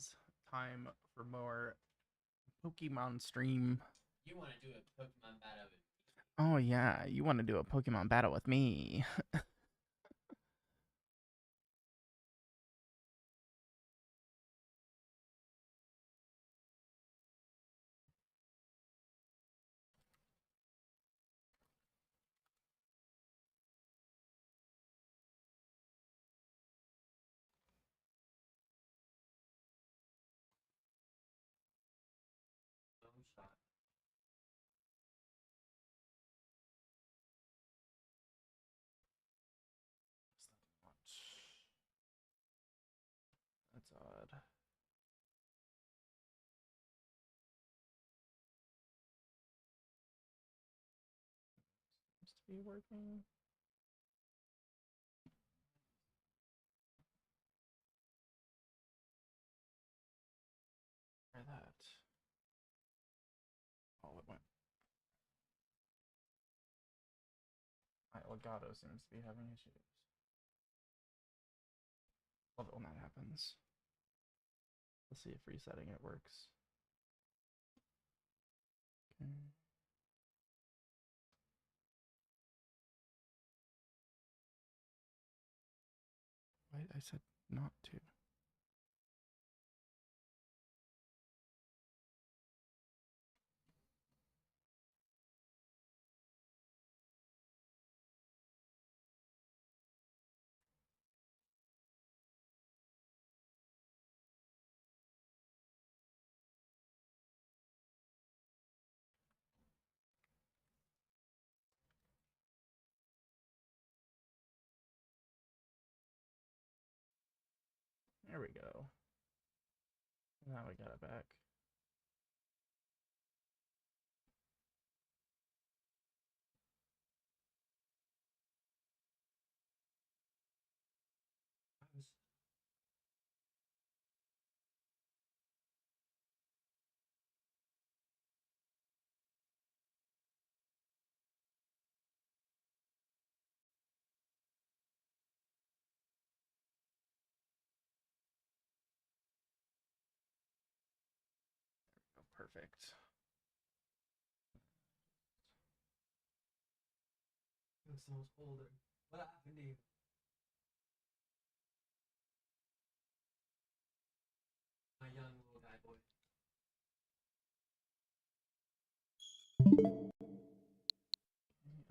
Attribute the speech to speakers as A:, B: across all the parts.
A: is time for more Pokemon stream.
B: You want to do a Pokemon battle with me?
A: Oh yeah, you want to do a Pokemon battle with me?
B: No shot.
A: That's odd. Seems to be working. Try that. Oh, it went. My Elgato seems to be having issues. Love it when that happens. Let's see if resetting it works. Okay. Wait, I said not to. There we go. Now we got it back. Oh, perfect.
B: Looks so much older. What happened to you? My young little guy boy.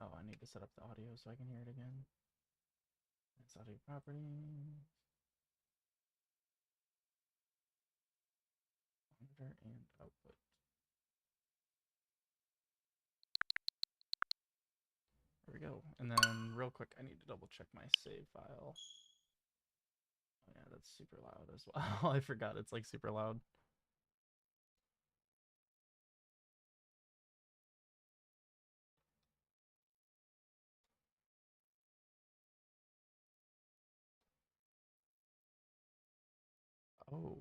A: Oh, I need to set up the audio so I can hear it again. It's audio properties. Monitor and output. There we go. And then real quick, I need to double check my save file. Oh yeah, that's super loud as well. I forgot it's like super loud. Oh.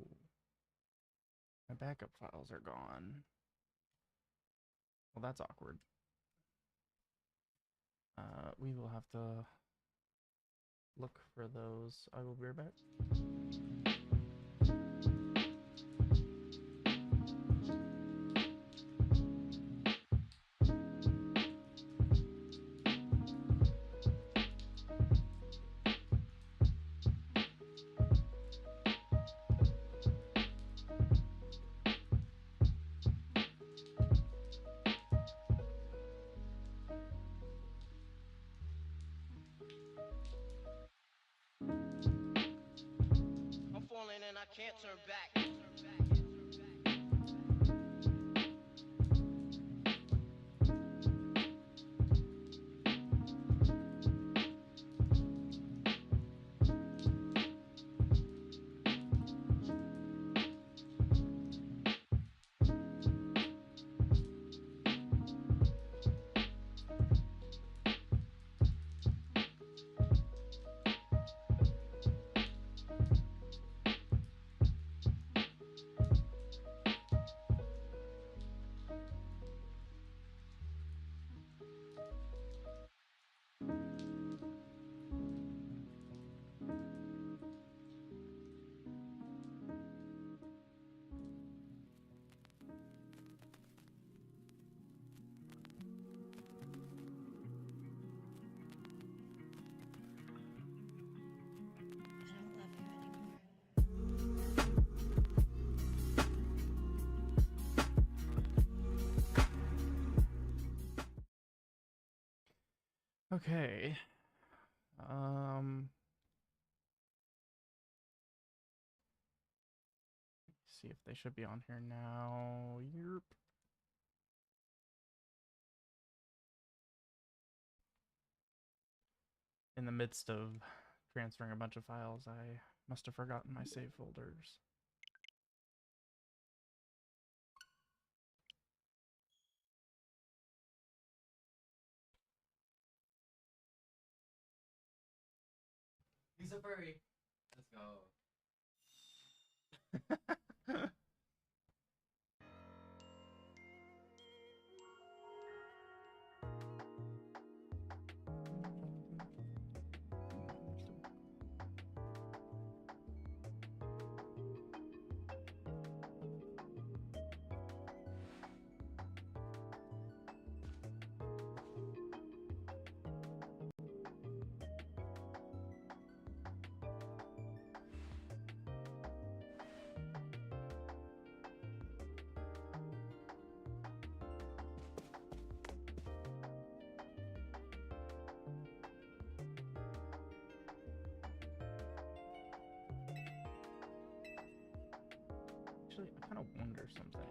A: My backup files are gone. Well, that's awkward. We will have to look for those. I will be right back.
C: I'm falling and I can't turn back.
A: Okay. See if they should be on here now. Yerp. In the midst of transferring a bunch of files, I must have forgotten my save folders.
B: He's a furry. Let's go.
A: Actually, I kind of wonder something.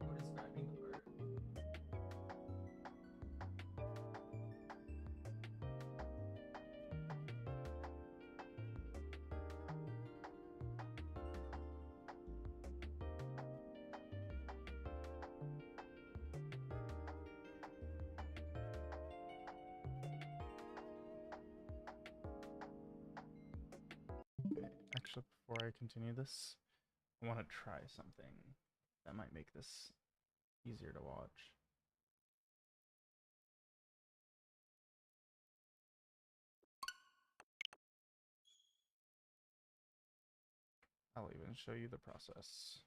B: We're describing the bird.
A: Actually, before I continue this, I want to try something that might make this easier to watch. I'll even show you the process.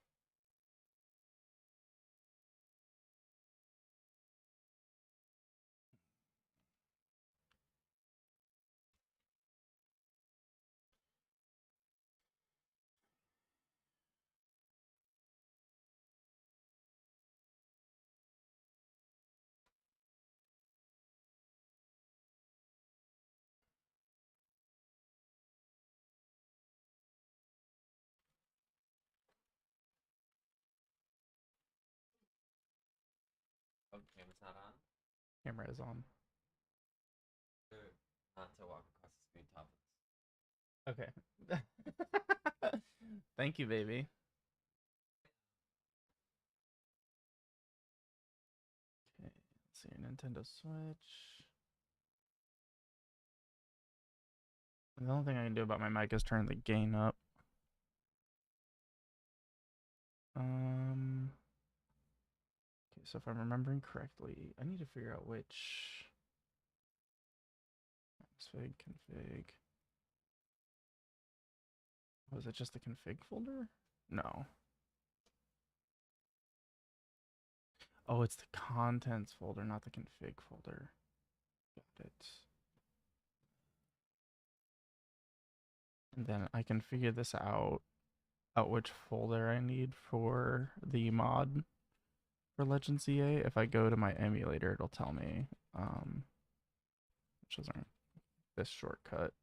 B: Oh, camera's not on.
A: Camera is on.
B: Not to walk across the screen top.
A: Okay. Thank you, baby. Okay, let's see, Nintendo Switch. The only thing I can do about my mic is turn the gain up. Okay, so if I'm remembering correctly, I need to figure out which config. Was it just the config folder? No. Oh, it's the contents folder, not the config folder. Got it. And then I can figure this out which folder I need for the mod for Legend CA. If I go to my emulator, it'll tell me, which isn't this shortcut.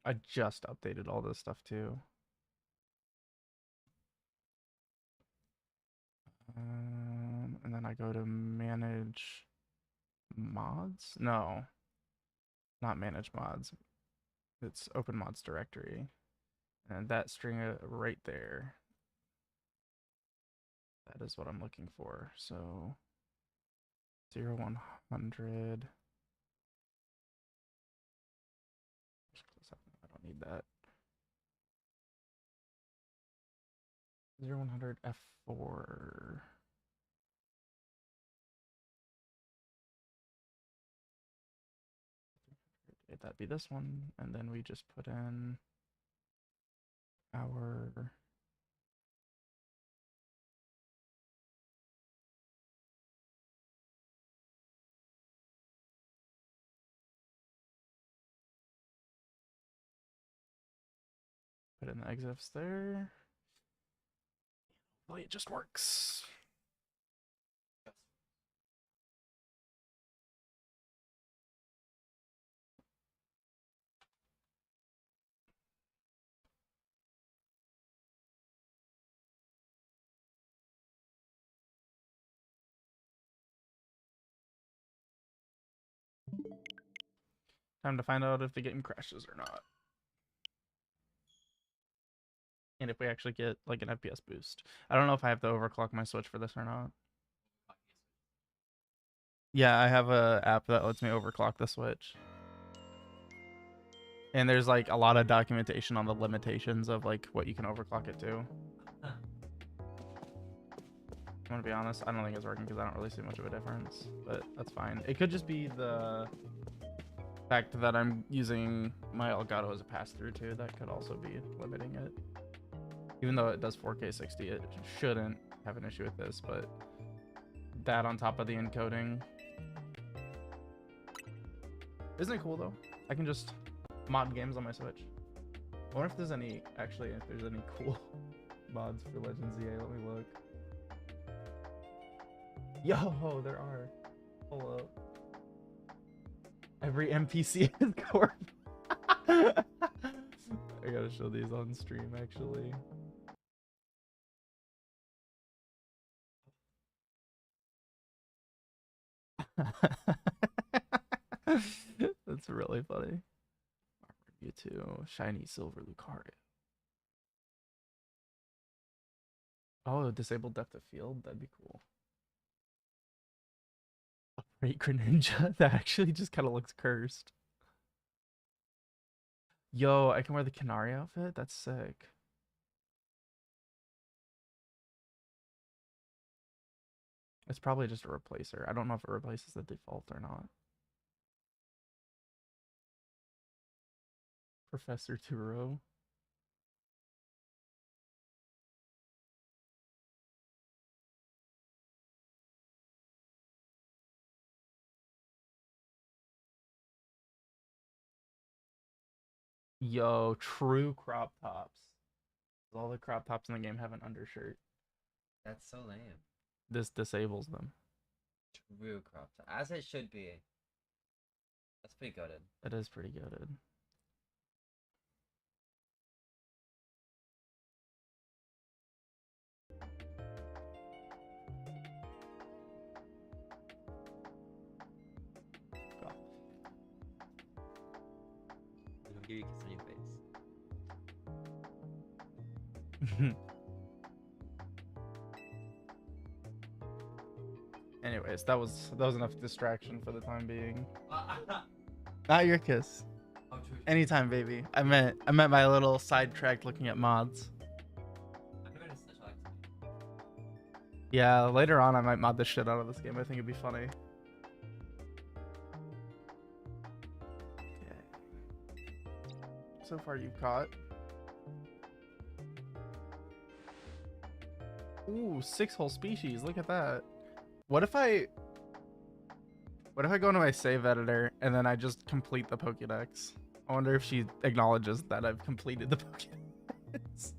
A: I just updated all this stuff too. And then I go to manage mods. No, not manage mods. It's open mods directory, and that string right there. That is what I'm looking for. So 0, 100. I don't need that. 0, 100 F4. That'd be this one, and then we just put in our put in the exifs there. Hopefully it just works. Time to find out if the game crashes or not. And if we actually get like an FPS boost. I don't know if I have to overclock my Switch for this or not. Yeah, I have a app that lets me overclock the Switch. And there's like a lot of documentation on the limitations of like what you can overclock it to. I'm gonna be honest, I don't think it's working because I don't really see much of a difference, but that's fine. It could just be the fact that I'm using my Elgato as a pass-through too. That could also be limiting it. Even though it does 4K 60, it shouldn't have an issue with this, but that on top of the encoding. Isn't it cool though? I can just mod games on my Switch. I wonder if there's any, actually, if there's any cool mods for Legends EA. Let me look. Yo, there are. Hold up. Every NPC is corp. I gotta show these on stream, actually. That's really funny. You too. Shiny silver Lucario. Oh, disabled depth of field. That'd be cool. A great Greninja that actually just kind of looks cursed. Yo, I can wear the Canary outfit. That's sick. It's probably just a replacer. I don't know if it replaces the default or not. Professor Turo. Yo, true crop tops. All the crop tops in the game have an undershirt.
B: That's so lame.
A: This disables them.
B: True crop top. As it should be. That's pretty goated.
A: It is pretty goated.
B: I'll give you a kiss on your face.
A: Anyways, that was enough distraction for the time being. Not your kiss.
B: Oh, true.
A: Anytime, baby. I meant my little sidetrack looking at mods. Yeah, later on I might mod the shit out of this game. I think it'd be funny. Okay. So far you've caught. Ooh, 6 whole species. Look at that. What if I go into my save editor and then I just complete the Pokédex? I wonder if she acknowledges that I've completed the Pokédex.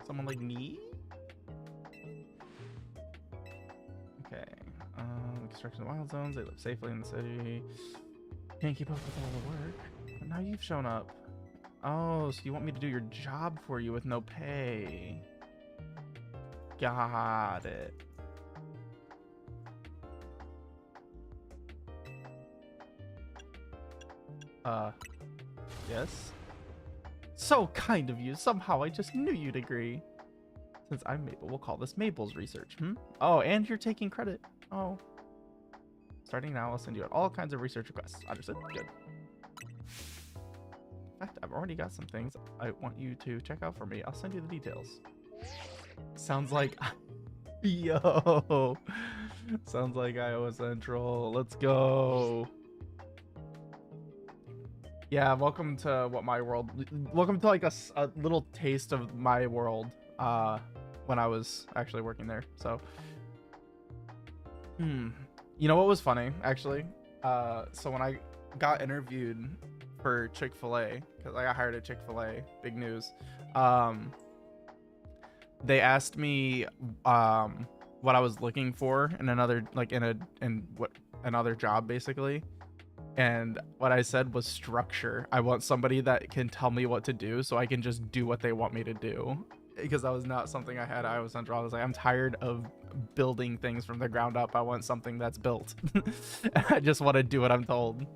A: Someone like me? Okay. Construction of wild zones. They live safely in the city. Can't keep up with all the work. But now you've shown up. Oh, so you want me to do your job for you with no pay. Got it. Yes? So kind of you. Somehow I just knew you'd agree. Since I'm Mabel, we'll call this Mabel's research, Oh, and you're taking credit. Oh. Starting now, I'll send you out all kinds of research requests. Understood? Good. In fact, I've already got some things I want you to check out for me. I'll send you the details. Sounds like... Yo! Sounds like Iowa Central. Let's go. Yeah, welcome to what my world... Welcome to like a little taste of my world when I was actually working there. So... You know what was funny, actually? So when I got interviewed for Chick-fil-A, because I got hired at Chick-fil-A, big news, they asked me what I was looking for in another, like another job, basically. And what I said was structure. I want somebody that can tell me what to do so I can just do what they want me to do. Because that was not something I had at Iowa Central. I was like, I'm tired of building things from the ground up. I want something that's built. I just want to do what I'm told.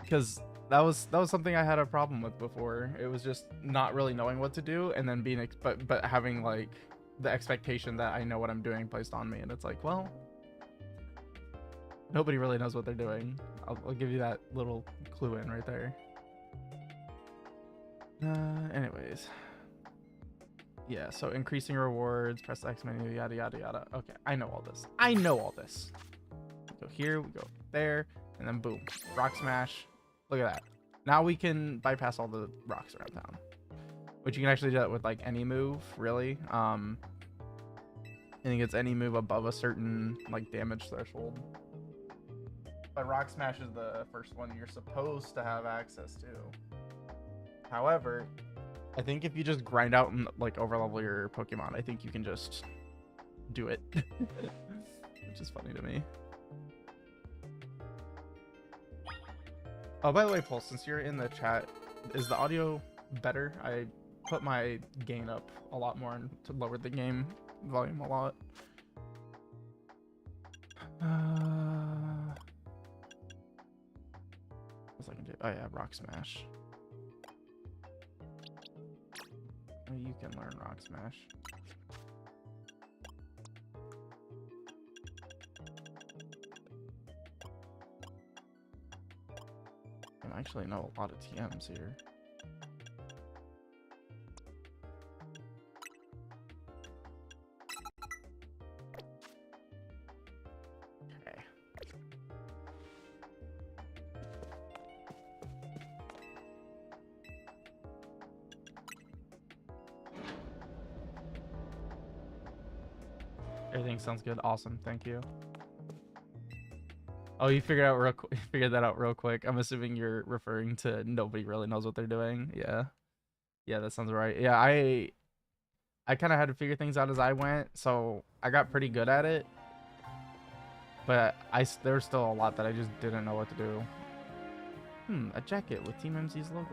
A: Because that was something I had a problem with before. It was just not really knowing what to do, and then being but having like the expectation that I know what I'm doing placed on me, and it's like, well, nobody really knows what they're doing. I'll give you that little clue in right there. Anyways, yeah, so increasing rewards, press the X menu, yada yada yada. Okay, I know all this. We go here, we go there, and then boom, rock smash. Look at that. Now we can bypass all the rocks around town, which you can actually do that with like any move, really. I think it's any move above a certain like damage threshold. But rock smash is the first one you're supposed to have access to. However, I think if you just grind out and like overlevel your Pokemon, I think you can just do it. Which is funny to me. Oh, by the way, Pulse, since you're in the chat, is the audio better? I put my gain up a lot more to lower the game volume a lot. What else I can do? Oh yeah, rock smash. You can learn rock smash. I actually know a lot of TMs here. Okay. Everything sounds good. Awesome. Thank you. Oh, you figured that out real quick. I'm assuming you're referring to nobody really knows what they're doing. Yeah. Yeah, that sounds right. Yeah, I kind of had to figure things out as I went, so I got pretty good at it. But there's still a lot that I just didn't know what to do. A jacket with Team MZ's logo.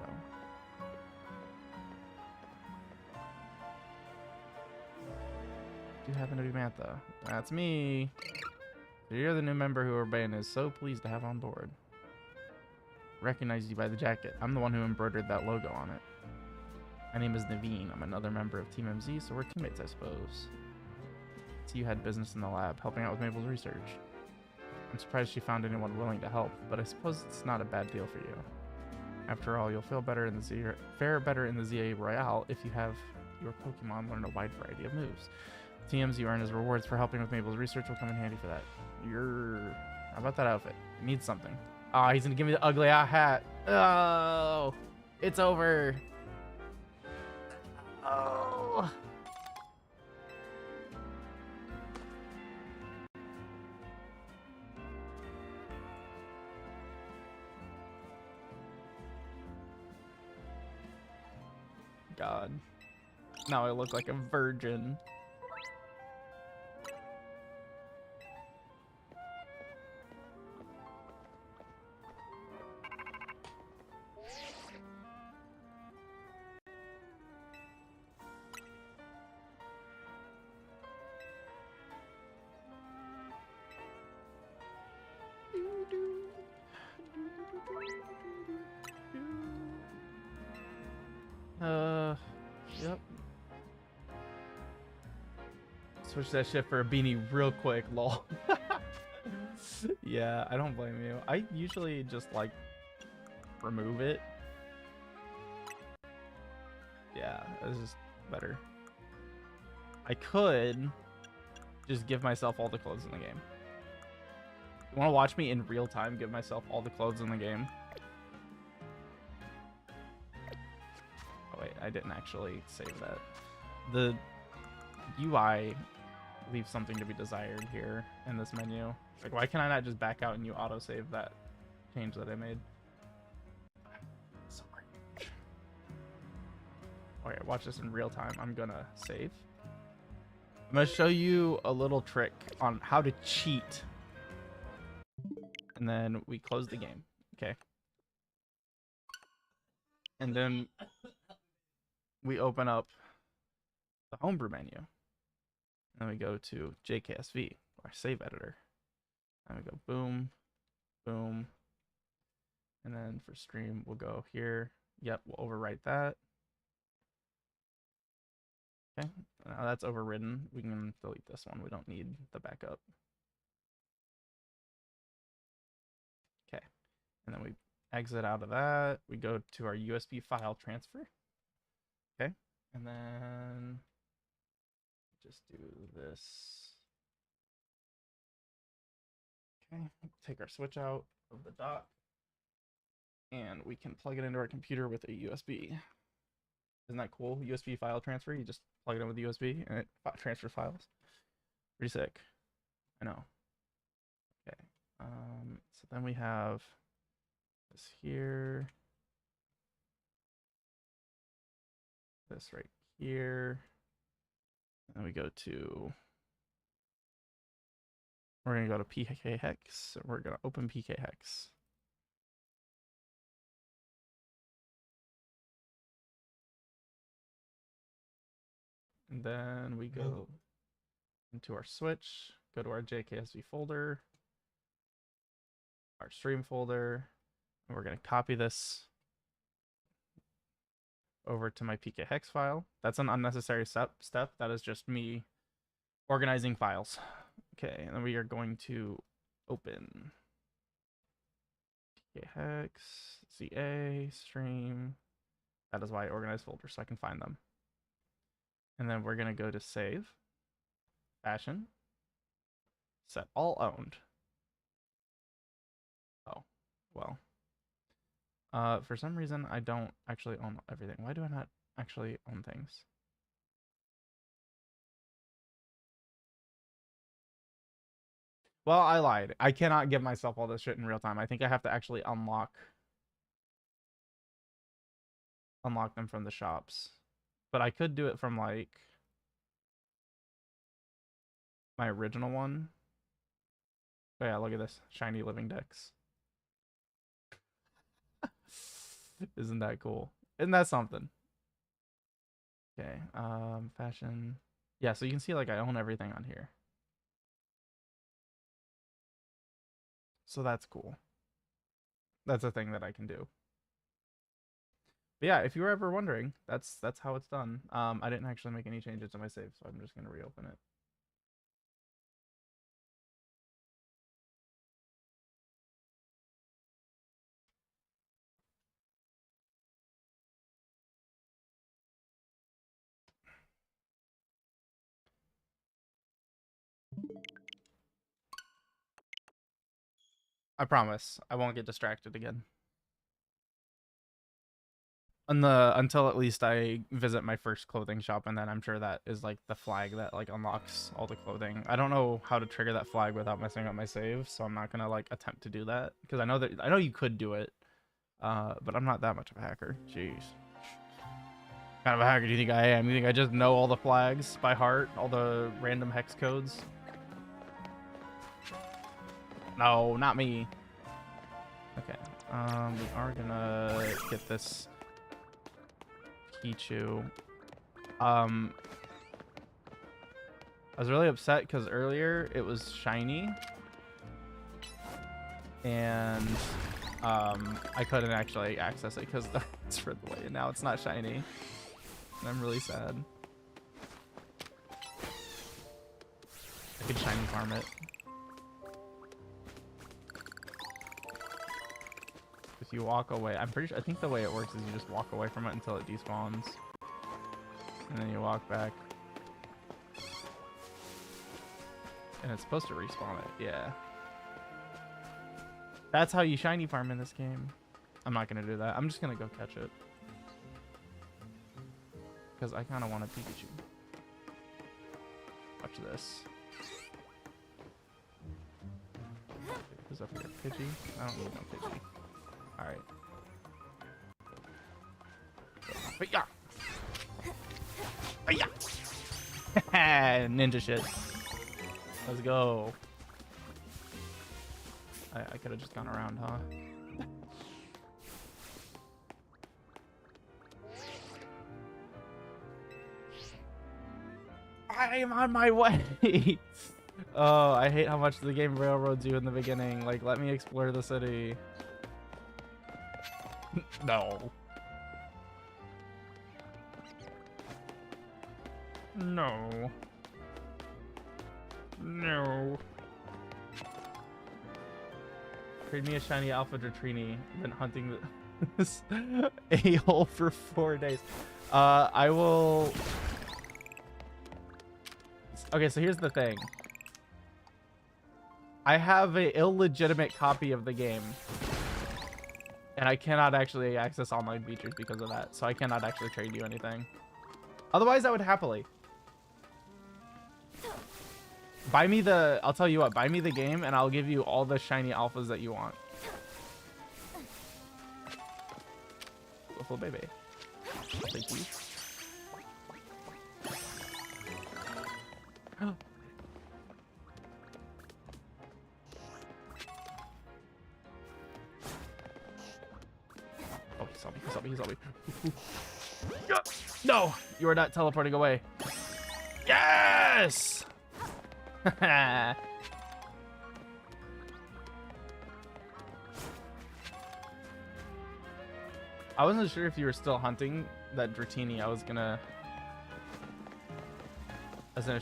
A: Do you happen to be Mantha? That's me. So you're the new member who Urban is so pleased to have on board. Recognize you by the jacket. I'm the one who embroidered that logo on it. My name is Naveen. I'm another member of Team MZ, so we're teammates, I suppose. So you had business in the lab, helping out with Mabel's research. I'm surprised she found anyone willing to help, but I suppose it's not a bad deal for you. After all, you'll fare better in the ZA Royale if you have your Pokemon learn a wide variety of moves. TMs you earn as rewards for helping with Mabel's research will come in handy for that. How about that outfit? It needs something. Oh, he's gonna give me the ugly hat. Oh, it's over. Oh. God. Now I look like a virgin. Yep. Switch that shit for a beanie real quick, lol. Yeah, I don't blame you. I usually just like remove it. Yeah, this is better. I could just give myself all the clothes in the game. You want to watch me in real time give myself all the clothes in the game? Oh wait, I didn't actually save that. The UI leaves something to be desired here in this menu. Like, why can I not just back out and you autosave that change that I made? So cringe. Okay, watch this in real time. I'm gonna save. I'm gonna show you a little trick on how to cheat. And then we close the game. Okay. And then we open up the homebrew menu. And we go to JKSV, our save editor. And we go boom, boom. And then for stream, we'll go here. Yep, we'll overwrite that. Okay, now that's overridden. We can delete this one. We don't need the backup. Okay, and then we exit out of that. We go to our USB file transfer. Okay, and then just do this. Okay, take our switch out of the dock. And we can plug it into our computer with a USB. Isn't that cool? USB file transfer. You just plug it in with USB and it transfers files. Pretty sick. I know. Okay. So then we have this here. This right here. And then we go to... We're going to go to PK hex. We're going to open PK hex. And then we go into our switch, go to our JKSV folder, our stream folder, and we're going to copy this over to my PK hex file. That's an unnecessary step. That is just me organizing files. Okay, and then we are going to open PK hex, CA, stream. That is why I organize folders, so I can find them. And then we're going to go to save, fashion, set all owned. Oh, well. For some reason, I don't actually own everything. Why do I not actually own things? Well, I lied. I cannot give myself all this shit in real time. I think I have to actually unlock them from the shops. But I could do it from, like, my original one. Oh yeah, look at this. Shiny living decks. Isn't that cool? Isn't that something? Okay, fashion. Yeah, so you can see, like, I own everything on here. So that's cool. That's a thing that I can do. But yeah, if you were ever wondering, that's how it's done. I didn't actually make any changes to my save, so I'm just gonna reopen it. I promise I won't get distracted again. Until at least I visit my first clothing shop, and then I'm sure that is like the flag that like unlocks all the clothing. I don't know how to trigger that flag without messing up my save, so I'm not gonna like attempt to do that because I know you could do it, but I'm not that much of a hacker. Jeez, what kind of a hacker do you think I am? You think I just know all the flags by heart, all the random hex codes? No, not me. Okay, we are gonna get this Pichu. I was really upset because earlier it was shiny and I couldn't actually access it because it's further away, and now it's not shiny. And I'm really sad. I could shiny farm it. If you walk away, I'm pretty sure, I think the way it works is you just walk away from it until it despawns. And then you walk back. And it's supposed to respawn it, yeah. That's how you shiny farm in this game. I'm not gonna do that. I'm just gonna go catch it. Because I kinda want a Pikachu. Watch this. Who's up here? Pidgey? I don't need no Pidgey. Alright. Hiya! Hiya! Ninja shit. Let's go. I could have just gone around, huh? I am on my way. Oh, I hate how much the game railroads you in the beginning. Like, let me explore the city. No. No. No. Trade me a shiny Alpha Dratrini. I've been hunting this a-hole for 4 days. I will... Okay, so here's the thing. I have an illegitimate copy of the game. And I cannot actually access online features because of that. So I cannot actually trade you anything. Otherwise, I would happily. Buy me the... I'll tell you what. Buy me the game and I'll give you all the shiny alphas that you want. Little baby. Thank you. Oh, he saw me. He saw me. He saw me. No! You are not teleporting away. Yes! I wasn't sure if you were still hunting that Dratini. I was gonna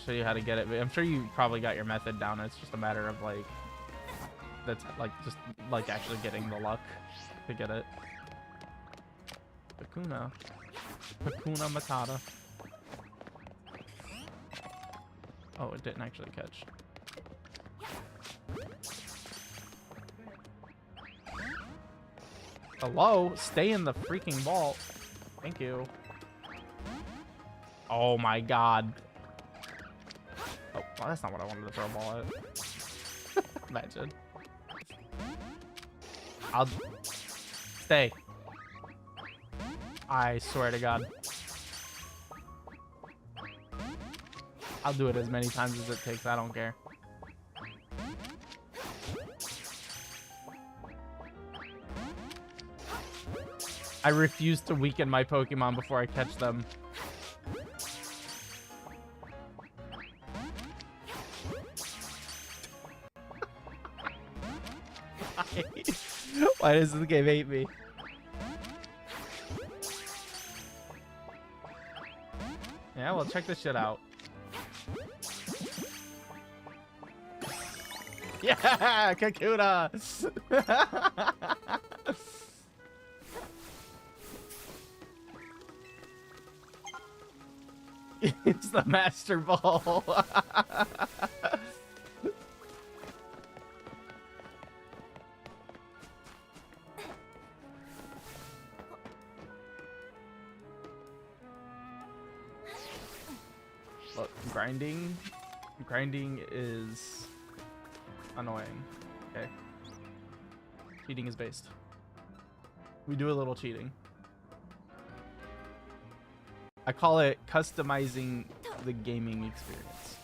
A: show you how to get it, but I'm sure you probably got your method down. It's just a matter of like that's like just like actually getting the luck to get it. Hakuna Matata. Oh, it didn't actually catch. Hello? Stay in the freaking vault. Thank you. Oh my god. Oh, well, that's not what I wanted to throw a ball at. Imagine. I'll... Stay. I swear to god. I'll do it as many times as it takes. I don't care. I refuse to weaken my Pokemon before I catch them. Why does this game hate me? Yeah, well, check this shit out. Yeah, Kakuna! It's the Master Ball. Look, grinding is annoying. Okay. Cheating is based. We do a little cheating. I call it customizing the gaming experience.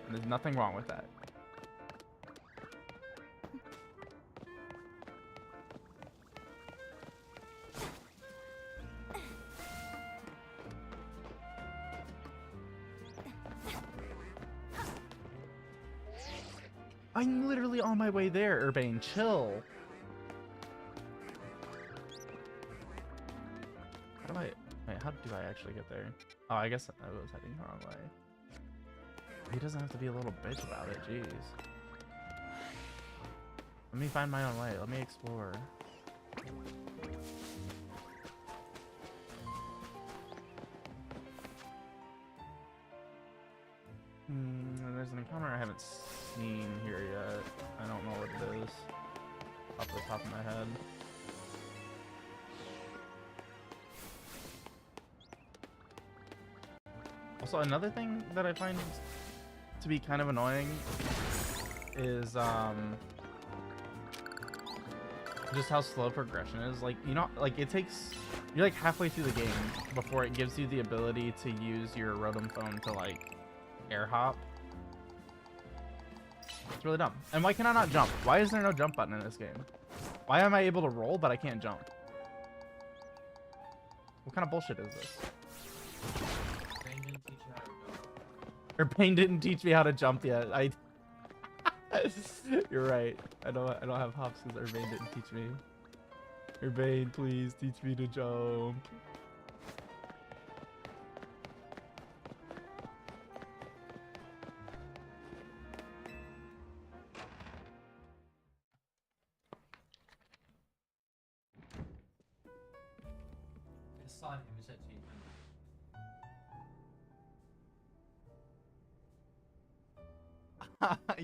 A: And there's nothing wrong with that. I'm literally on my way there, Urbane. Chill. How do I... Wait, how do I actually get there? Oh, I guess I was heading the wrong way. He doesn't have to be a little bitch about it, jeez. Let me find my own way. Let me explore. There's an encounter I haven't seen here yet. I don't know what it is off the top of my head. Also, another thing that I find to be kind of annoying is just how slow progression is. Like, you know, like it takes, you're like halfway through the game before it gives you the ability to use your Rotom phone to like air hop. It's really dumb. And why can I not jump? Why is there no jump button in this game? Why am I able to roll but I can't jump? What kind of bullshit is this? Or Bane didn't teach me how to jump yet. You're right. I don't have hops because Urbane didn't teach me. Urbane, please teach me to jump.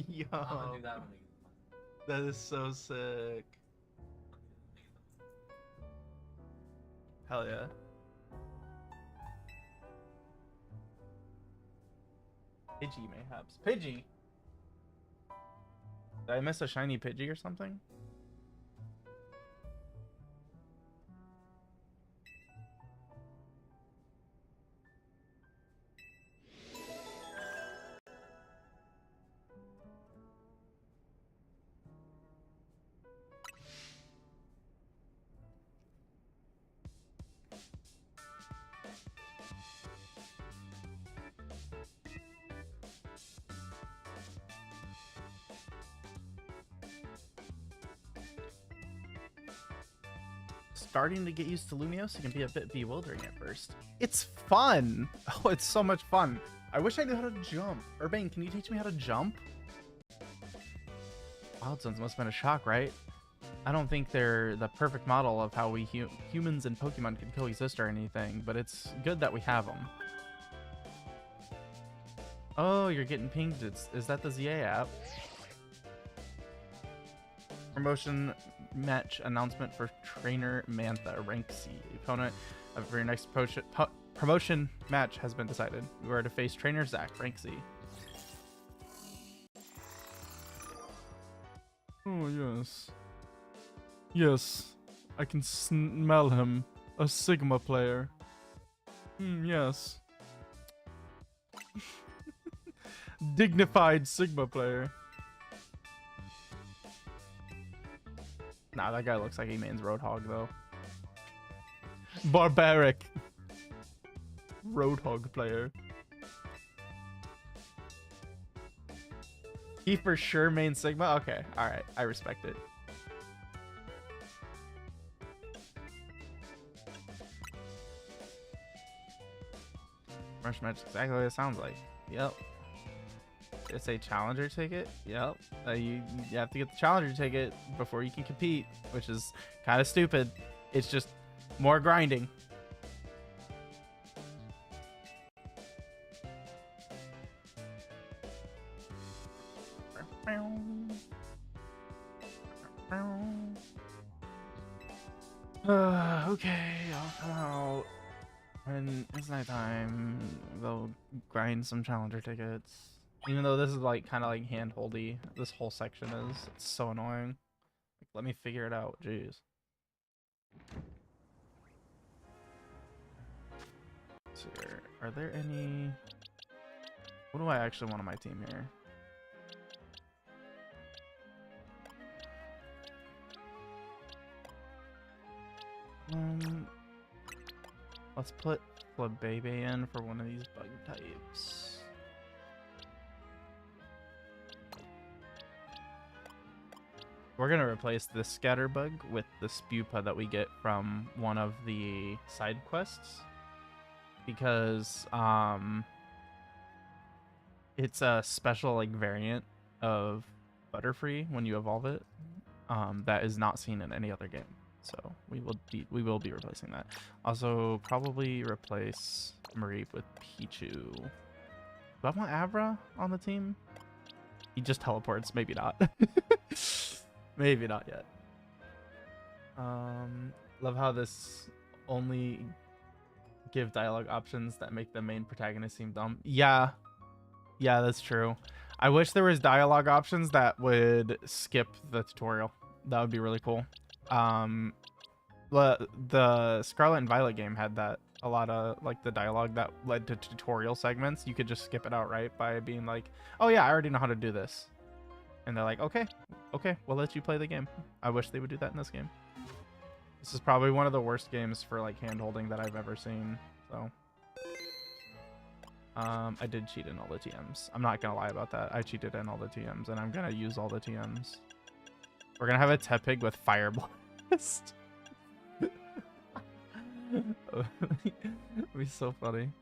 A: Yo,
B: I'm gonna do that one.
A: that is so sick. Hell yeah. Pidgey mayhaps. Pidgey? Did I miss a shiny Pidgey or something? Starting to get used to Lumiose, it can be a bit bewildering at first. It's fun! Oh, it's so much fun. I wish I knew how to jump. Urbane, can you teach me how to jump? Wild Stones must have been a shock, right? I don't think they're the perfect model of how we humans and Pokemon can coexist or anything, but it's good that we have them. Oh, you're getting pinged. Is that the ZA app? Promotion match announcement for trainer Mantha, rank C. The opponent of your next promotion match has been decided. You are to face trainer Zach, rank C. Oh, yes. Yes, I can smell him. A Sigma player. Yes. Dignified Sigma player. Nah, that guy looks like he mains Roadhog, though. Barbaric. Roadhog player. He for sure main Sigma? Okay, alright. I respect it. Rush match exactly what it sounds like. Yep. It's a challenger ticket. Yep. You have to get the challenger ticket before you can compete, which is kind of stupid. It's just more grinding. Okay, I'll come out when it's nighttime. They'll grind some challenger tickets. Even though this is like kind of like hand-holdy, this whole section is. It's so annoying. Like, let me figure it out. Jeez. Let's see here. Are there any? What do I actually want on my team here? Let's put Flabebe in for one of these bug types. We're gonna replace the scatterbug with the spupa that we get from one of the side quests because it's a special like variant of Butterfree when you evolve it that is not seen in any other game. So we will be replacing that. Also, probably replace Mareep with Pichu. Do I want Abra on the team? He just teleports. Maybe not. Maybe not yet. Love how this only give dialogue options that make the main protagonist seem dumb. Yeah, that's true. I wish there was dialogue options that would skip the tutorial. That would be really cool. The Scarlet and Violet game had that. A lot of like the dialogue that led to tutorial segments, you could just skip it outright by being like, oh yeah, I already know how to do this. And they're like, okay, we'll let you play the game. I wish they would do that in this game. This is probably one of the worst games for like hand holding that I've ever seen. So I did cheat in all the TMs. I'm not gonna lie about that. I cheated in all the TMs and I'm gonna use all the TMs. We're gonna have a Tepig with Fire Blast. It'd be so funny.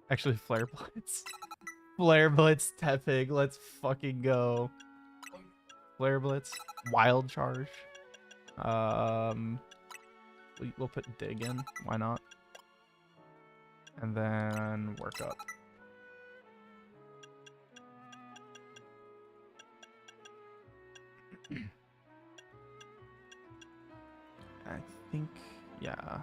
A: Actually, Flare Blitz. Flare Blitz Tepig. Let's fucking go. Flare Blitz. Wild Charge. We'll put Dig in. Why not? And then work up. I think, yeah.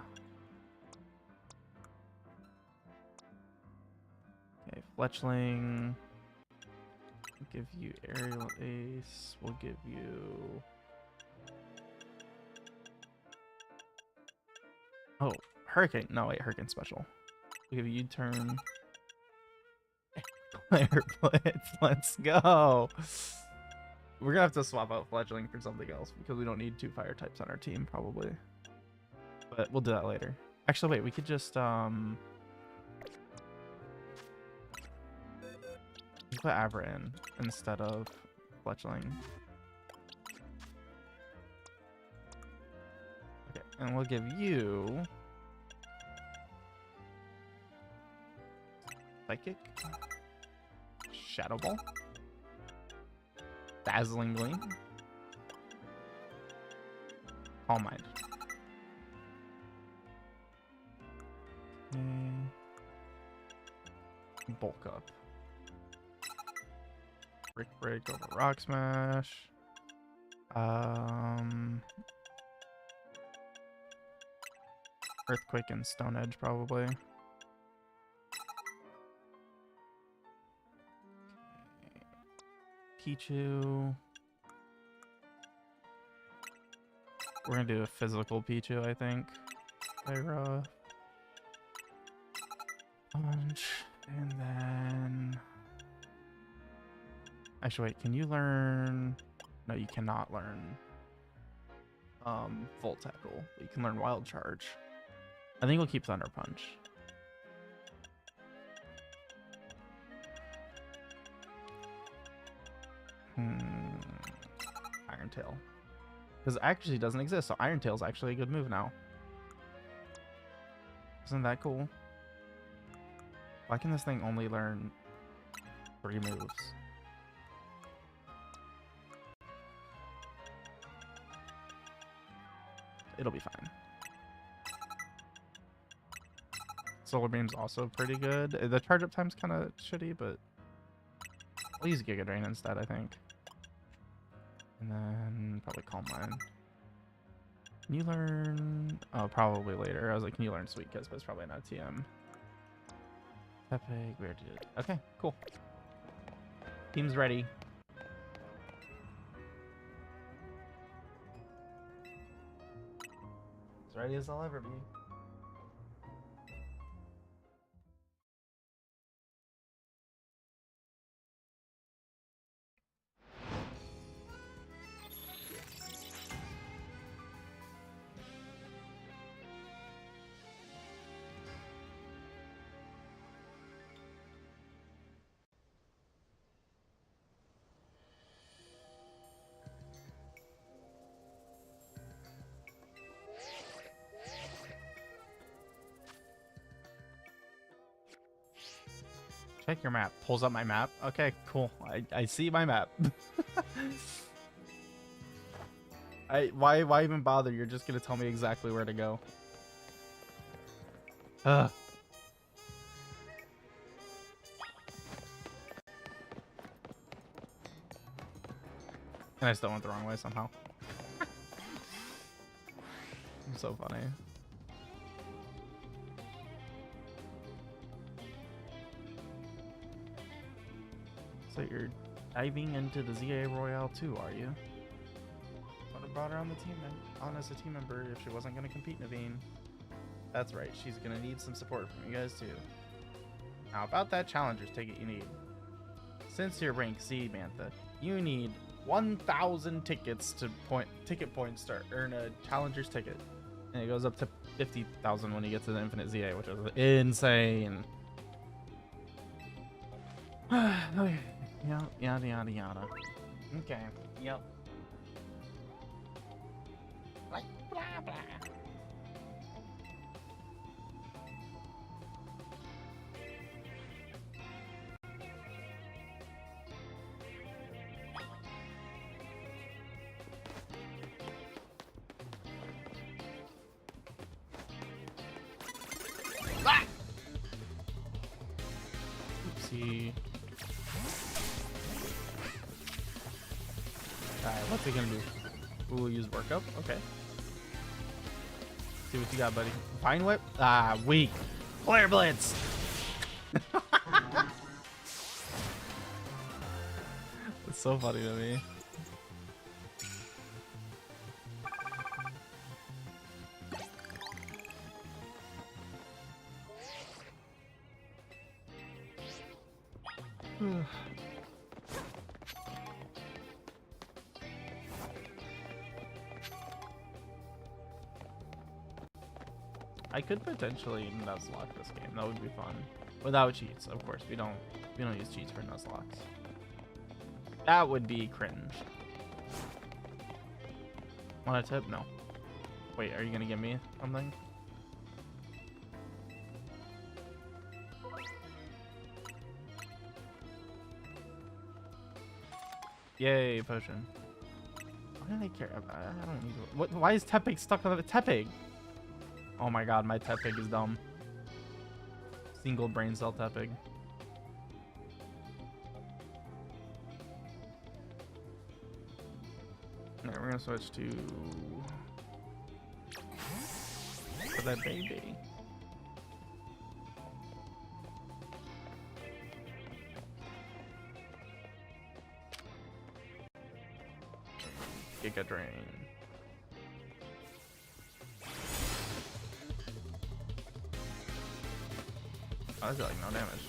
A: Okay, Fletchling. We'll give you Aerial Ace. We'll give you... Oh, Hurricane. No, wait, Hurricane Special. We'll give you U-Turn. Flare Blitz. Let's go. We're gonna have to swap out Fledgling for something else because we don't need 2 fire types on our team, probably. But we'll do that later. Actually, wait, we could just put Abra in instead of Fletchling. Okay, and we'll give you Psychic, Shadow Ball, Dazzling Gleam, Calm Mind. Bulk up. Brick Break over Rock Smash. Earthquake and Stone Edge probably. Pichu. We're gonna do a physical Pichu, I think. Pyra. Punch. And then... Actually, wait, can you learn... No, you cannot learn Volt Tackle, but you can learn Wild Charge. I think we'll keep Thunder Punch. Iron Tail. Because actually doesn't exist, so Iron Tail's actually a good move now. Isn't that cool? Why can this thing only learn 3 moves? It'll be fine. Solar Beam's also pretty good. The charge up time's kind of shitty, but I'll use Giga Drain instead, I think. And then probably Calm Mind. Can you learn... Oh, probably later. I was like, can you learn Sweet Kiss? But it's probably not TM. Pepe, we already did it. Okay, cool. Team's ready. As ready as I'll ever be. Check your map. Pulls up my map. Okay, cool. I see my map. Why even bother? You're just gonna tell me exactly where to go. Ugh. And I still went the wrong way somehow. So funny. So you're diving into the ZA Royale too, are you? Would have brought her on the team, on as a team member if she wasn't going to compete, Naveen. That's right, she's going to need some support from you guys too. Now about that challenger's ticket you need. Since you're rank C, Mantha, you need 1,000 tickets to ticket points to earn a challenger's ticket. And it goes up to 50,000 when you get to the Infinite ZA, which is insane. Okay. Yada yada yada. Okay. Yep. Blah blah blah. Oopsie. Alright, what's he gonna do? We'll use workup. Okay. See what you got, buddy. Vine whip? Ah, weak. Flare blitz. It's so funny to me. I could potentially nuzlocke this game. That would be fun. Without cheats, of course. We don't use cheats for nuzlocks. That would be cringe. Want a tip? No. Wait, are you gonna give me something? Yay, potion. Why do they care about? I don't need. What? Why is Tepig stuck on the Tepig? Oh my god, my Tepig is dumb. Single brain cell Tepig. Alright, we're gonna switch to that baby. Giga Drain. Oh, that's like no damage.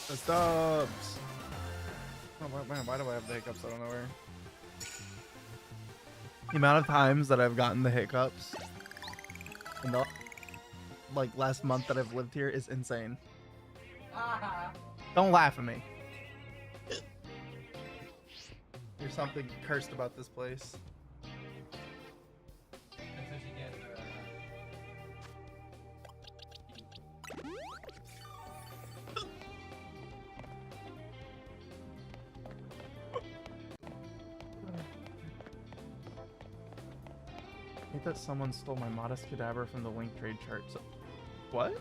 A: The stubs. Oh, why do I have the hiccups out of nowhere? The amount of times that I've gotten the hiccups in the last month that I've lived here is insane. Don't laugh at me. There's something cursed about this place.
B: That's what you get for,
A: I think that someone stole my modest cadaver from the link trade chart. So, what?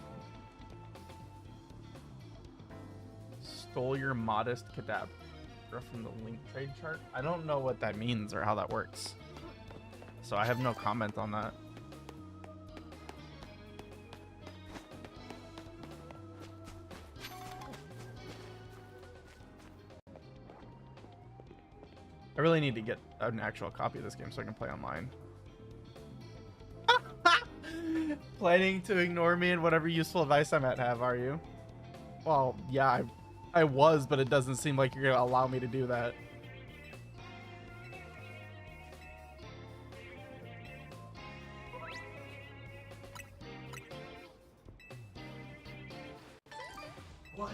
A: Stole your modest cadaver from the link trade chart? I don't know what that means or how that works. So I have no comment on that. I really need to get an actual copy of this game so I can play online. Planning to ignore me and whatever useful advice I might have, are you? Well, yeah, I was, but it doesn't seem like you're gonna allow me to do that.
B: What?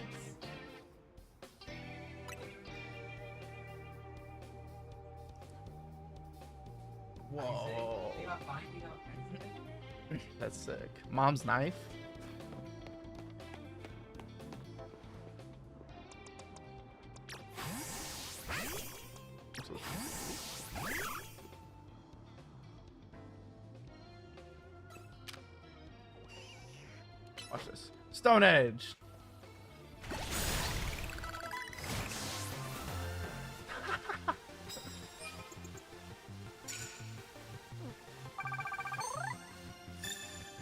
A: Whoa.
B: They got finding out Isaac?
A: That's sick. Mom's knife? Watch this. Stone Edge!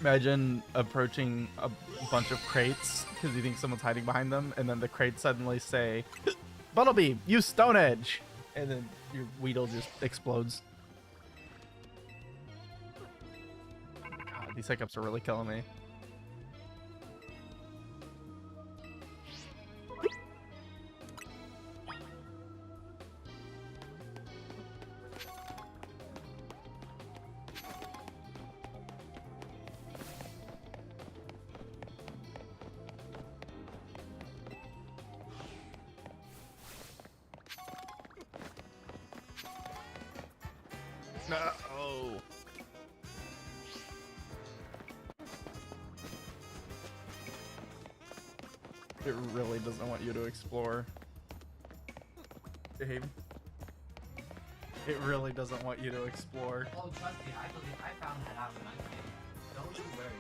A: Imagine approaching a bunch of crates because you think someone's hiding behind them, and then the crates suddenly say, Bumblebee, use Stone Edge! And then your Weedle just explodes. God, these hiccups are really killing me. No. It really doesn't want you to explore. Gabe. It really doesn't want you to explore.
B: Oh, trust me, I believe I found that out when I came. Don't you worry,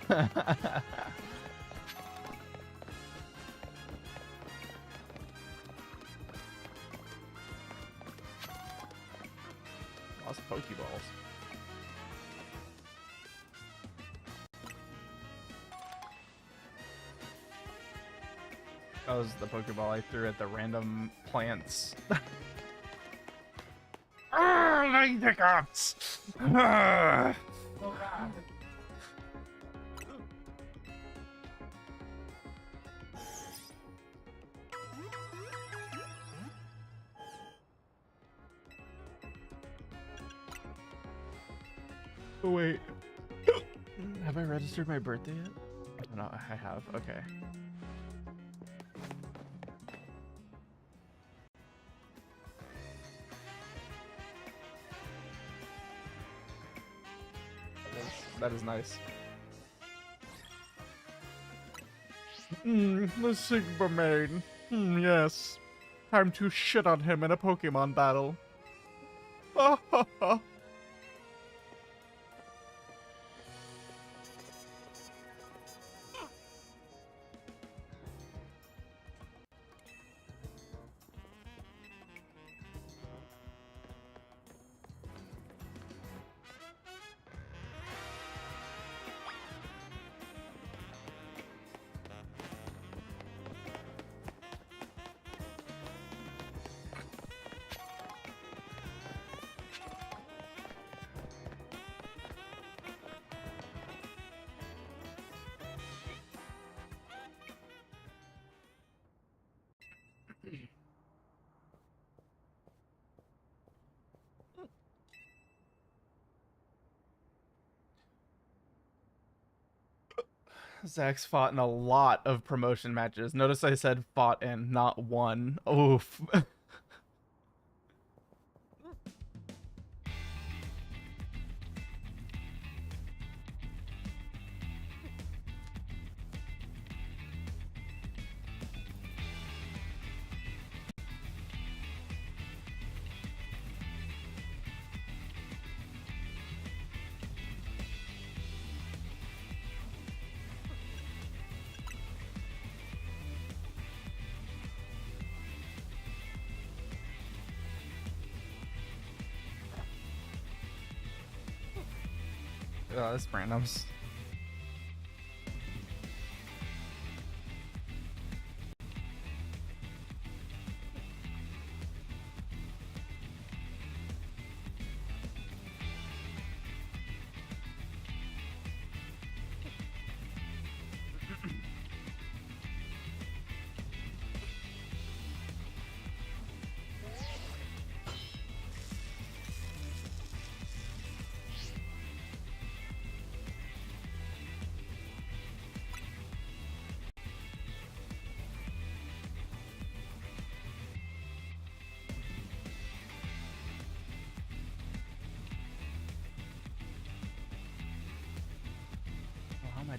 B: baby.
A: Lost Pokeballs. That was the Pokeball I threw at the random plants. Ah, the hiccups! Ah.
B: Oh, God.
A: Oh, wait. Have I registered my birthday yet? Oh, no, I have. Okay. That is nice. The Sigma main. Yes. Time to shit on him in a Pokemon battle. Ha ha ha. Zach's fought in a lot of promotion matches. Notice I said fought in, not won. Oof. Oh, that's randoms.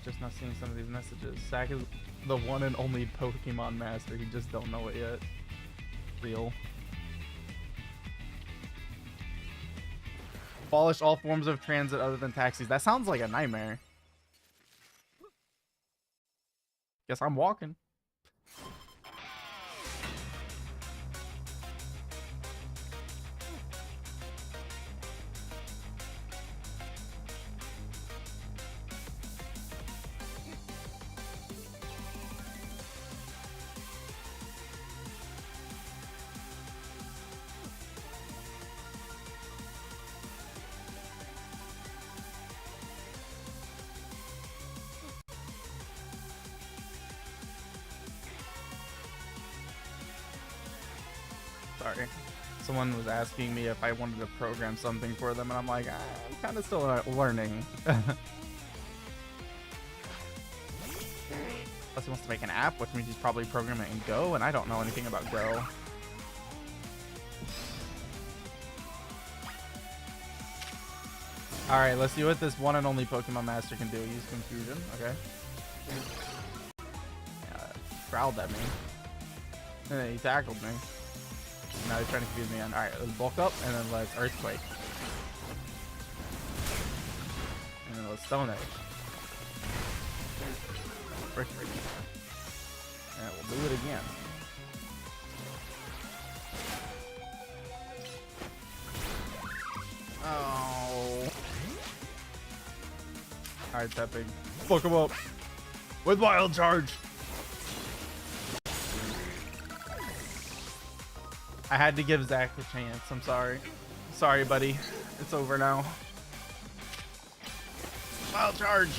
A: just not seeing some of these messages. Zach is the one and only Pokemon master. He just don't know it yet. Real. Abolish all forms of transit other than taxis. That sounds like a nightmare. Guess I'm walking. Sorry. Someone was asking me if I wanted to program something for them, and I'm like, I'm kind of still learning. Plus, he wants to make an app, which means he's probably programming it in Go, and I don't know anything about Go. Alright, let's see what this one and only Pokemon Master can do. Use Confusion, okay. Growled at me. And then he tackled me. Now he's trying to confuse me on. Alright, let's bulk up and then let's Earthquake. And then let's Stone Edge. Frick. And we'll do it again. Oh. Alright, Tepping. Fuck him up. With Wild Charge. I had to give Zach a chance. I'm sorry. Sorry, buddy. It's over now. Wild Charge.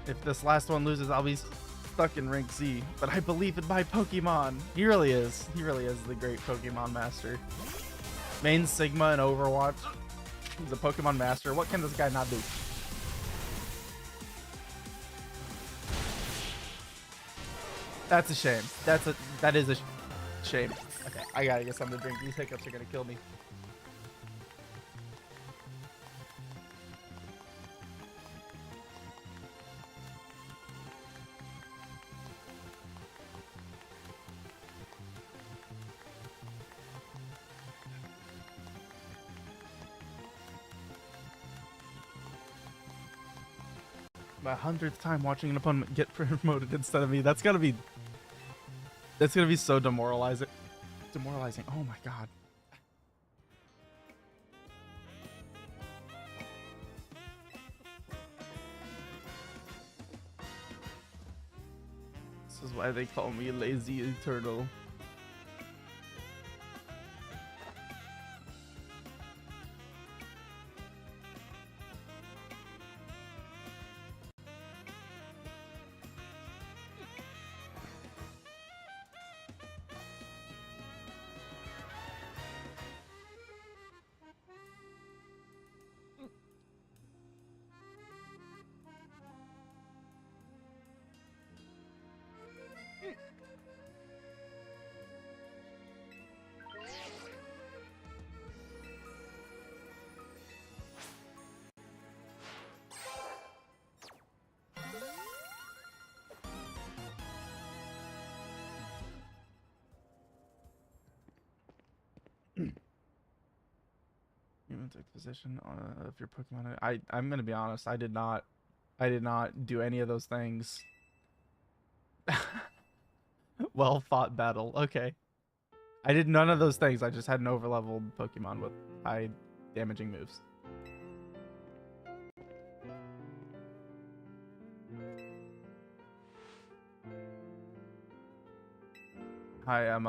A: If this last one loses, I'll be stuck in rank Z. But I believe in my Pokemon. He really is. He really is the great Pokemon master. Main Sigma in Overwatch. He's a Pokemon master. What can this guy not do? That's a shame. That is a shame. Okay, I gotta get something to drink. These hiccups are gonna kill me. My 100th time watching an opponent get promoted instead of me. That's gonna be so demoralizing. Demoralizing. Oh my god. This is why they call me Lazy Eternal. Take position of your Pokemon. I'm gonna be honest. I did not do any of those things. Well fought battle. Okay. I did none of those things. I just had an overleveled Pokemon with high damaging moves. Hi, I'm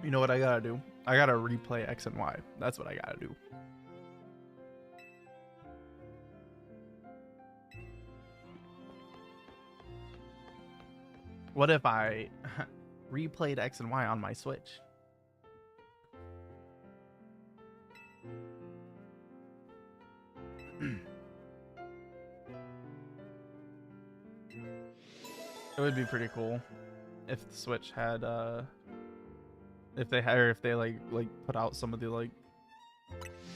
A: You know what I gotta do? I gotta replay X and Y. That's what I gotta do. What if I replayed X and Y on my Switch? It would be pretty cool if the Switch had if they had, or if they like put out some of the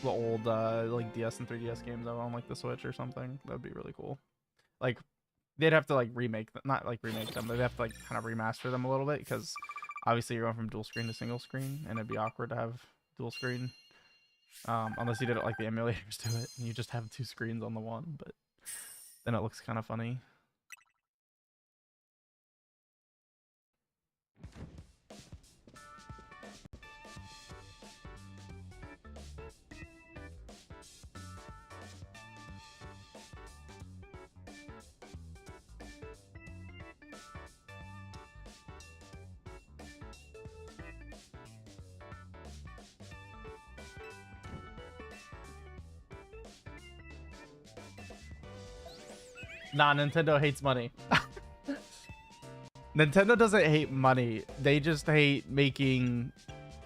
A: the old like DS and 3DS games out on like the Switch or something. That'd be really cool. Like they'd have to like remake them, not like remake them, but they'd have to like kind of remaster them a little bit, because obviously you're going from dual screen to single screen, and it'd be awkward to have dual screen unless you did it like the emulators do it and you just have two screens on the one, but then it looks kind of funny. Nah, Nintendo hates money. Nintendo doesn't hate money. They just hate making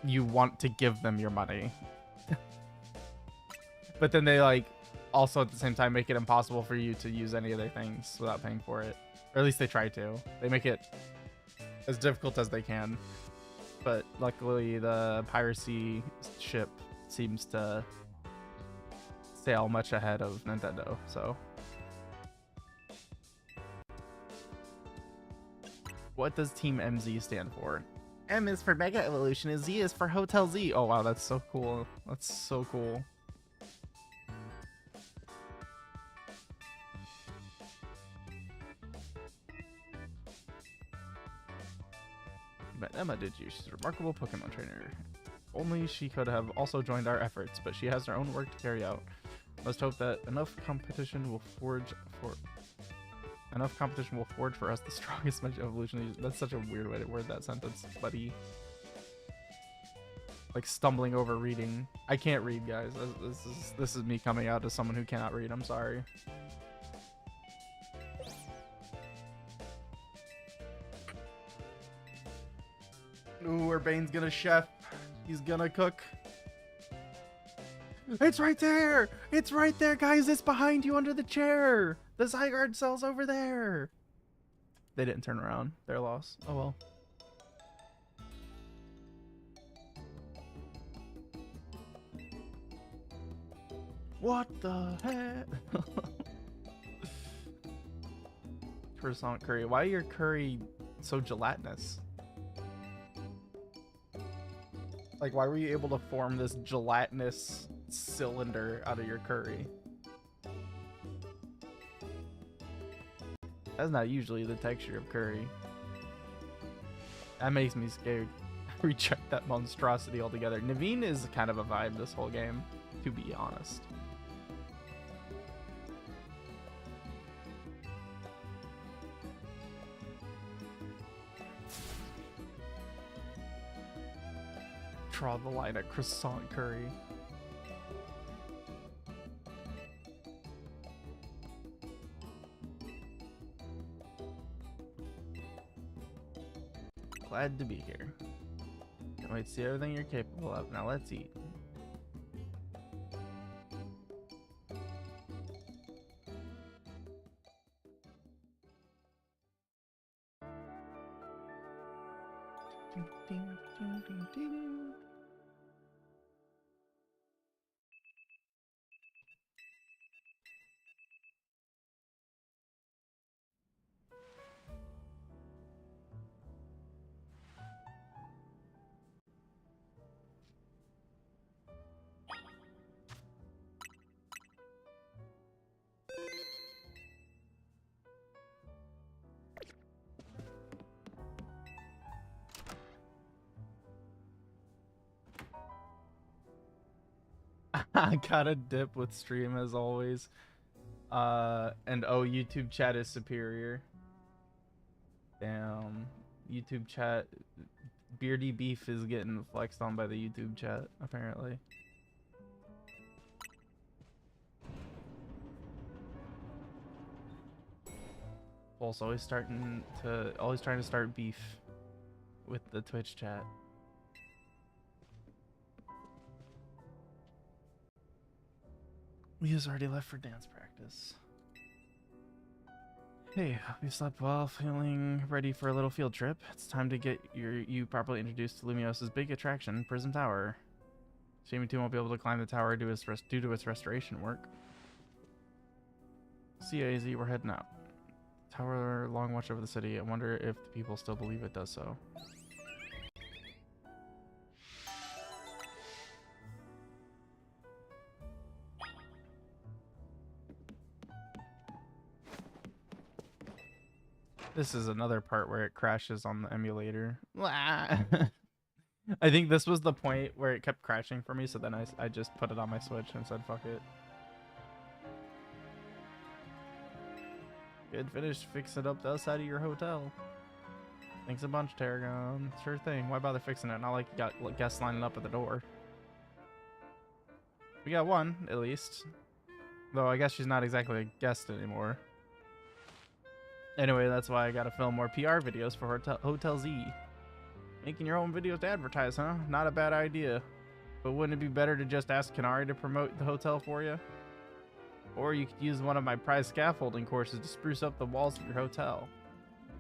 A: you want to give them your money. But then they like also at the same time make it impossible for you to use any of their things without paying for it. Or at least they try to. They make it as difficult as they can. But luckily the piracy ship seems to sail much ahead of Nintendo, so. What does Team MZ stand for? M is for Mega Evolution and Z is for Hotel Z. Oh wow, that's so cool. That's so cool. But Emma did you. She's a remarkable Pokemon trainer. Only she could have also joined our efforts, but she has her own work to carry out. Must hope that enough competition will forge for us the strongest Mega Evolution. That's such a weird way to word that sentence, buddy. Like stumbling over reading. I can't read, guys. This is me coming out as someone who cannot read. I'm sorry. Ooh, Urbane's gonna chef. He's gonna cook. It's right there! It's right there, guys! It's behind you under the chair! The Zygarde cell's over there! They didn't turn around. Their loss. Oh well. What the heck? Croissant curry. Why are your curry so gelatinous? Like, why were you able to form this gelatinous cylinder out of your curry? That's not usually the texture of curry. That makes me scared. Reject that monstrosity altogether. Naveen is kind of a vibe this whole game, to be honest. Draw the line at croissant curry. Glad to be here. Can't wait to see everything you're capable of. Now let's eat. Ding, ding, ding, ding, ding. I gotta dip with stream as always. And oh, YouTube chat is superior. Damn. YouTube chat. Beardy Beef is getting flexed on by the YouTube chat, apparently. Also, always trying to start beef with the Twitch chat. Leah's already left for dance practice. Hey, hope you slept well, feeling ready for a little field trip. It's time to get you properly introduced to Lumios's big attraction, Prism Tower. Shame you two won't be able to climb the tower due to its restoration work. CAZ, we're heading out. Tower long watch over the city. I wonder if the people still believe it does so. This is another part where it crashes on the emulator. I think this was the point where it kept crashing for me, so then I just put it on my Switch and said fuck it. Good finish. Fix it up the outside of your hotel. Thanks a bunch, Tarragon. Sure thing. Why bother fixing it? Not like you got guests lining up at the door. We got one, at least. Though I guess she's not exactly a guest anymore. Anyway, that's why I gotta film more PR videos for Hotel Z. Making your own videos to advertise, huh? Not a bad idea. But wouldn't it be better to just ask Kanari to promote the hotel for you? Or you could use one of my prize scaffolding courses to spruce up the walls of your hotel.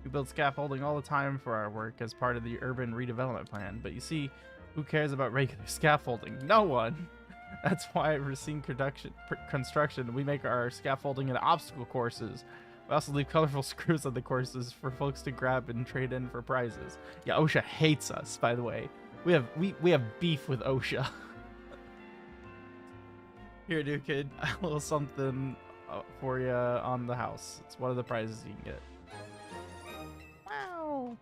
A: We build scaffolding all the time for our work as part of the urban redevelopment plan. But you see, who cares about regular scaffolding? No one! That's why at Racine Construction, we make our scaffolding into obstacle courses. We also leave colorful screws on the courses for folks to grab and trade in for prizes. Yeah, OSHA hates us, by the way. We have beef with OSHA. Here, new kid, a little something for you on the house. It's one of the prizes you can get. Wow.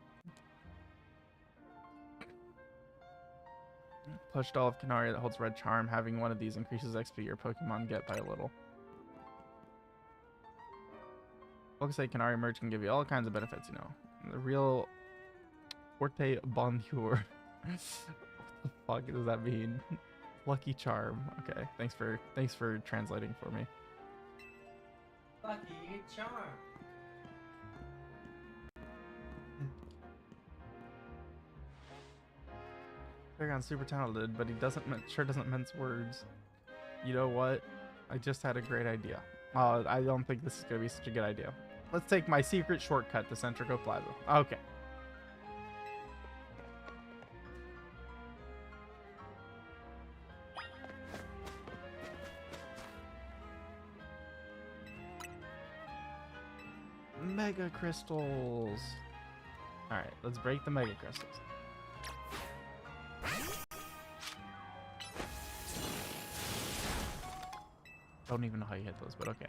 A: Plush doll of Kanari that holds red charm. Having one of these increases XP your Pokemon get by a little. Looks like Kanari merch can give you all kinds of benefits, you know. The real Forte Bonjour. What the fuck does that mean? Lucky charm. Okay, thanks for translating for me.
B: Lucky charm.
A: Paragon's super talented, but he sure doesn't mince words. You know what? I just had a great idea. I don't think this is gonna be such a good idea. Let's take my secret shortcut to Centrico Plaza. Okay. Mega crystals. All right, let's break the mega crystals. Don't even know how you hit those, but okay.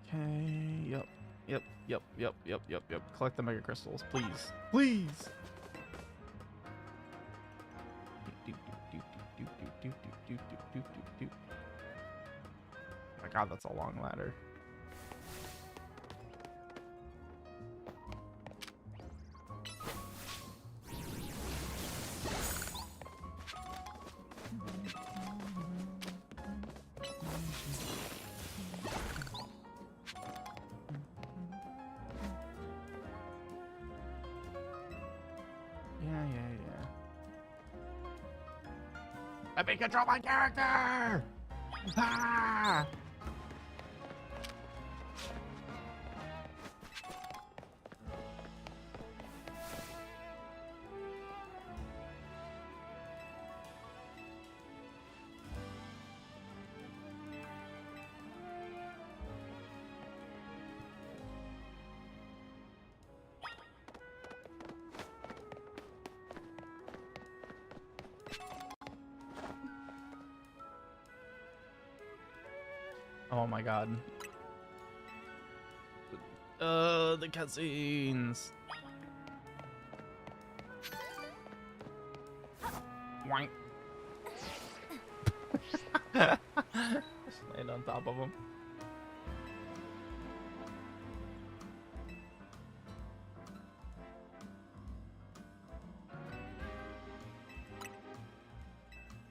A: Okay, yep. Collect the mega crystals, please. Please! Oh my god, that's a long ladder. Let me control my character! Ah! Oh my god. The cutscenes. Wank. Just land on top of him.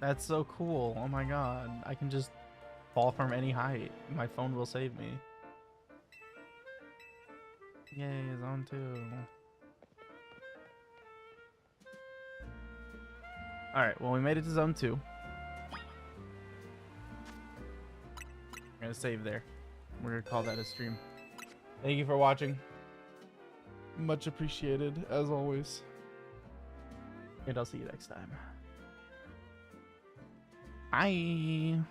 A: That's so cool. Oh my god. I can just fall from any height. My phone will save me. Yay, zone 2. Alright, well, we made it to zone 2. I'm gonna save there. We're gonna call that a stream. Thank you for watching. Much appreciated, as always. And I'll see you next time. Bye.